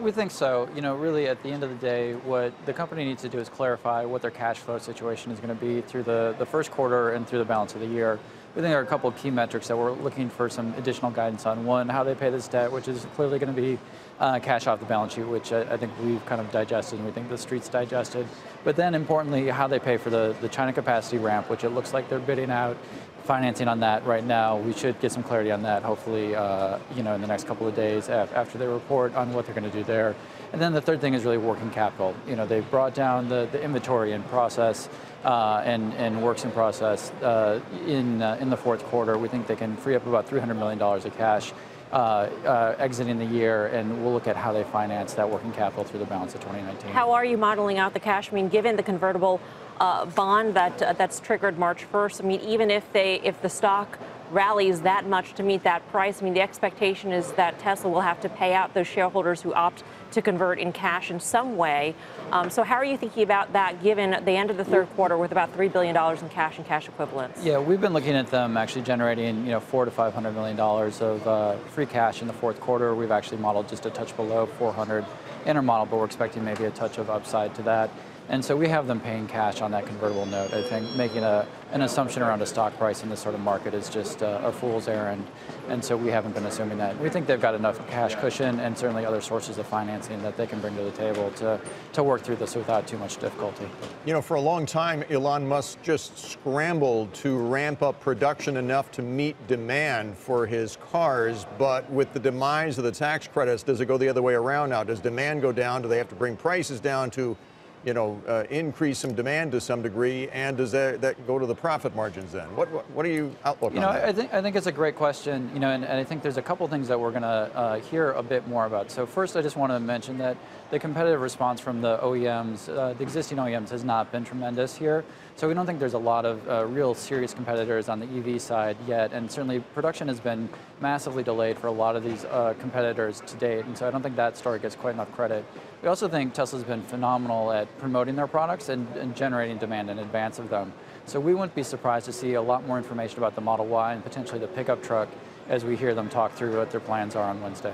We think so. Really at the end of the day, what the company needs to do is clarify what their cash flow situation is going to be through the first quarter and through the balance of the year. We think there are a couple of key metrics that we're looking for some additional guidance on. One, how they pay this debt, which is clearly going to be cash off the balance sheet, which I think we've kind of digested and we think the street's digested. But then importantly, how they pay for the China capacity ramp, which it looks like they're bidding out financing on that right now. We should get some clarity on that, hopefully, in the next couple of days after they report on what they're going to do there. And then the third thing is really working capital. They've brought down the inventory and process and works in process in the fourth quarter. We think they can free up about $300 million of cash exiting the year, and we'll look at how they finance that working capital through the balance of 2019. How are you modeling out the cash? I mean, given the convertible bond that's triggered March 1st, I mean, even if the stock rallies that much to meet that price, I mean, the expectation is that Tesla will have to pay out those shareholders who opt to convert in cash in some way. So how are you thinking about that given the end of the third quarter with about $3 billion in cash and cash equivalents? Yeah, we've been looking at them actually generating $400 to $500 million of free cash in the fourth quarter. We've actually modeled just a touch below 400 in our model, but we're expecting maybe a touch of upside to that. And so we have them paying cash on that convertible note. I think making an assumption around a stock price in this sort of market is just a fool's errand. And so we haven't been assuming that. We think they've got enough cash cushion and certainly other sources of financing that they can bring to the table to work through this without too much difficulty. For a long time, Elon Musk just scrambled to ramp up production enough to meet demand for his cars. But with the demise of the tax credits, does it go the other way around now? Does demand go down? Do they have to bring prices down to increase some demand to some degree, and does that go to the profit margins then? What are you outlook on that? I think it's a great question, and I think there's a couple things that we're going to hear a bit more about. So first, I just want to mention that the competitive response from the OEMs, the existing OEMs, has not been tremendous here. So we don't think there's a lot of real serious competitors on the EV side yet, and certainly production has been massively delayed for a lot of these competitors to date, and so I don't think that story gets quite enough credit. We also think Tesla's been phenomenal at promoting their products and generating demand in advance of them. So we wouldn't be surprised to see a lot more information about the Model Y and potentially the pickup truck as we hear them talk through what their plans are on Wednesday.